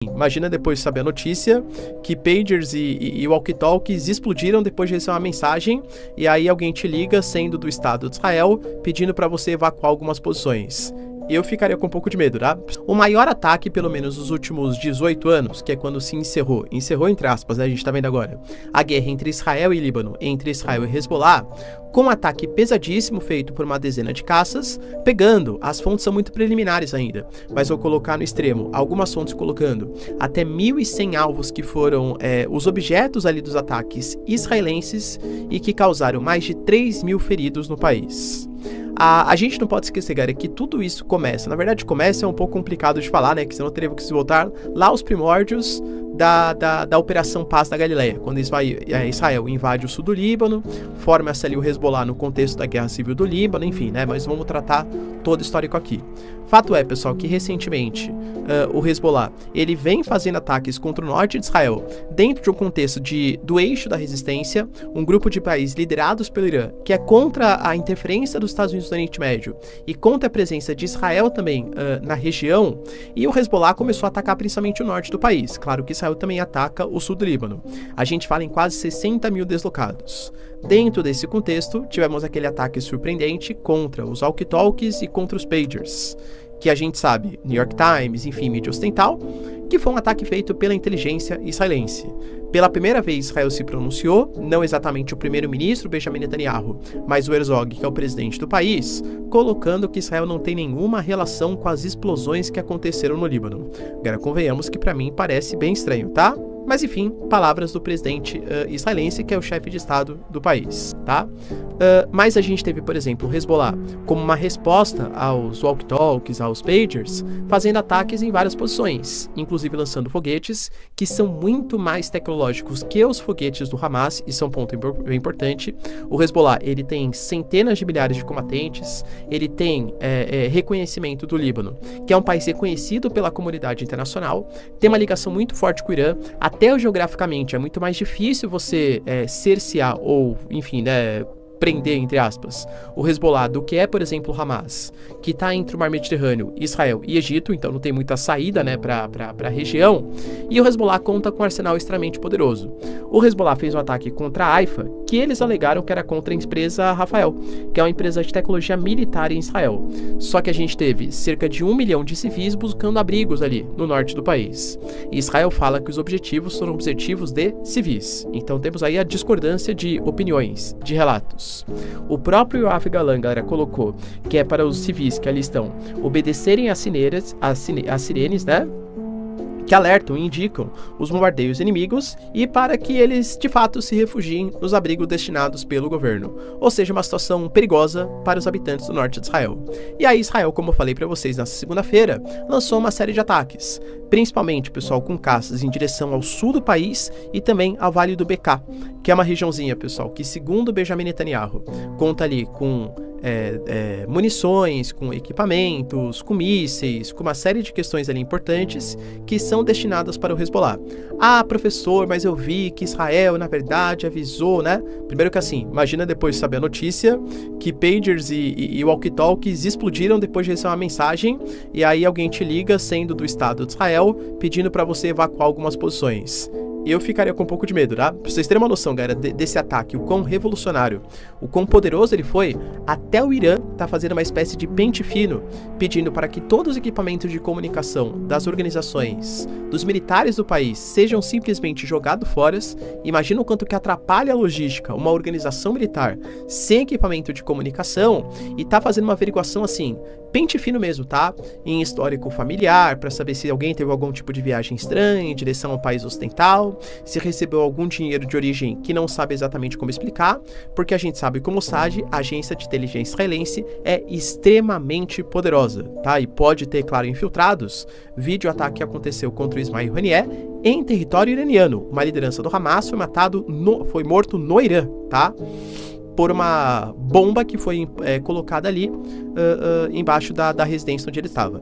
Imagina depois de saber a notícia que pagers e walkie-talkies explodiram depois de receber uma mensagem e aí alguém te liga, sendo do Estado de Israel, pedindo para você evacuar algumas posições. Eu ficaria com um pouco de medo, tá? O maior ataque, pelo menos nos últimos 18 anos, que é quando se encerrou entre aspas, né, a gente tá vendo agora, a guerra entre Israel e Líbano, entre Israel e Hezbollah, com um ataque pesadíssimo feito por uma dezena de caças, pegando, as fontes são muito preliminares ainda, mas vou colocar no extremo, algumas fontes colocando até 1.100 alvos que foram os objetos ali dos ataques israelenses e que causaram mais de 3.000 feridos no país. A gente não pode esquecer, galera, que tudo isso começa. Na verdade, começa é um pouco complicado de falar, né? Que senão teria que se voltar lá aos primórdios da Operação Paz da Galileia, quando Israel invade o sul do Líbano, forma-se ali o Hezbollah no contexto da Guerra Civil do Líbano, enfim, né? Mas vamos tratar todo o histórico aqui. Fato é, pessoal, que recentemente o Hezbollah, ele vem fazendo ataques contra o norte de Israel dentro de um contexto do eixo da resistência, um grupo de países liderados pelo Irã, que é contra a interferência dos Estados Unidos no Oriente Médio e contra a presença de Israel também na região, e o Hezbollah começou a atacar principalmente o norte do país. Claro que Israel também ataca o sul do Líbano. A gente fala em quase 60 mil deslocados. Dentro desse contexto, tivemos aquele ataque surpreendente contra os walkie-talkies e contra os pagers, que a gente sabe, New York Times, enfim, mídia ocidental, que foi um ataque feito pela inteligência israelense. Pela primeira vez, Israel se pronunciou, não exatamente o primeiro-ministro Benjamin Netanyahu, mas o Herzog, que é o presidente do país, colocando que Israel não tem nenhuma relação com as explosões que aconteceram no Líbano. Agora, convenhamos que para mim parece bem estranho, tá? Mas enfim, palavras do presidente israelense, que é o chefe de estado do país, tá? Mas a gente teve, por exemplo, o Hezbollah como uma resposta aos walkie-talkies, aos pagers, fazendo ataques em várias posições, inclusive lançando foguetes que são muito mais tecnológicos que os foguetes do Hamas. Isso é um ponto bem importante. O Hezbollah, ele tem centenas de milhares de combatentes, ele tem reconhecimento do Líbano, que é um país reconhecido pela comunidade internacional, tem uma ligação muito forte com o Irã. Até geograficamente é muito mais difícil você cercear ou, enfim, né, prender, entre aspas, o Hezbollah do que é, por exemplo, o Hamas, que está entre o Mar Mediterrâneo, Israel e Egito, então não tem muita saída, né, para a região, e o Hezbollah conta com um arsenal extremamente poderoso. O Hezbollah fez um ataque contra a Haifa, que eles alegaram que era contra a empresa Rafael, que é uma empresa de tecnologia militar em Israel. Só que a gente teve cerca de 1 milhão de civis buscando abrigos ali no norte do país. E Israel fala que os objetivos foram objetivos de civis. Então temos aí a discordância de opiniões, de relatos. O próprio Yoav Galan, galera, colocou que é para os civis que ali estão obedecerem às sirenes, né? Que alertam e indicam os bombardeios inimigos e para que eles, de fato, se refugiem nos abrigos destinados pelo governo. Ou seja, uma situação perigosa para os habitantes do norte de Israel. E aí Israel, como eu falei para vocês nessa segunda-feira, lançou uma série de ataques, principalmente, pessoal, com caças em direção ao sul do país e também ao Vale do Bekaa, que é uma regiãozinha, pessoal, que segundo Benjamin Netanyahu, conta ali com munições, com equipamentos, com mísseis, com uma série de questões ali importantes que são destinadas para o Hezbollah. Ah, professor, mas eu vi que Israel, na verdade, avisou, né? Primeiro que assim, imagina depois de saber a notícia que pagers e walkie-talkies explodiram depois de receber uma mensagem e aí alguém te liga, sendo do Estado de Israel, pedindo para você evacuar algumas posições. Eu ficaria com um pouco de medo, tá? Pra vocês terem uma noção, galera, desse ataque, o quão revolucionário, o quão poderoso ele foi, até o Irã tá fazendo uma espécie de pente fino, pedindo para que todos os equipamentos de comunicação das organizações, dos militares do país, sejam simplesmente jogados fora. Imagina o quanto que atrapalha a logística uma organização militar sem equipamento de comunicação, e tá fazendo uma averiguação assim, pente fino mesmo, tá? Em histórico familiar, para saber se alguém teve algum tipo de viagem estranha em direção ao país ocidental, se recebeu algum dinheiro de origem que não sabe exatamente como explicar, porque a gente sabe como o Mossad, a agência de inteligência israelense, é extremamente poderosa, tá? E pode ter, claro, infiltrados. Vídeo ataque que aconteceu contra o Ismail Haniyeh em território iraniano. Uma liderança do Hamas foi morto no Irã, tá? Por uma bomba que foi colocada ali embaixo da residência onde ele estava.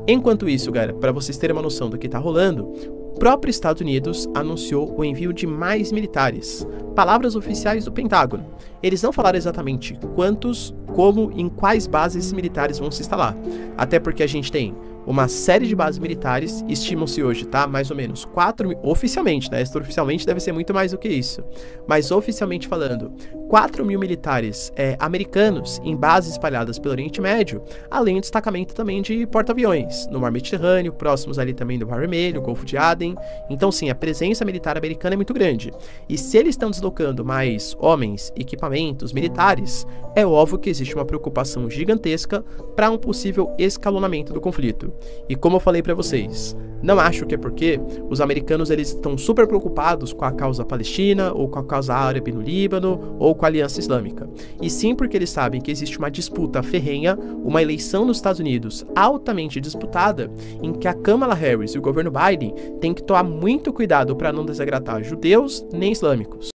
Enquanto isso, galera, para vocês terem uma noção do que está rolando, o próprio Estados Unidos anunciou o envio de mais militares. Palavras oficiais do Pentágono. Eles não falaram exatamente quantos, como, em quais bases esses militares vão se instalar. Até porque a gente tem uma série de bases militares, estimam-se hoje, tá? Mais ou menos 4 mil, oficialmente, né? Extraoficialmente deve ser muito mais do que isso. Mas oficialmente falando, 4 mil militares americanos em bases espalhadas pelo Oriente Médio, além do destacamento também de porta-aviões, no Mar Mediterrâneo, próximos ali também do Mar Vermelho, Golfo de Aden. Então sim, a presença militar americana é muito grande. E se eles estão deslocando mais homens, equipamentos militares, é óbvio que existe uma preocupação gigantesca para um possível escalonamento do conflito. E como eu falei para vocês, não acho que é porque os americanos eles estão super preocupados com a causa palestina, ou com a causa árabe no Líbano, ou com a Aliança Islâmica. E sim porque eles sabem que existe uma disputa ferrenha, uma eleição nos Estados Unidos altamente disputada, em que a Kamala Harris e o governo Biden têm que tomar muito cuidado para não desagradar judeus nem islâmicos.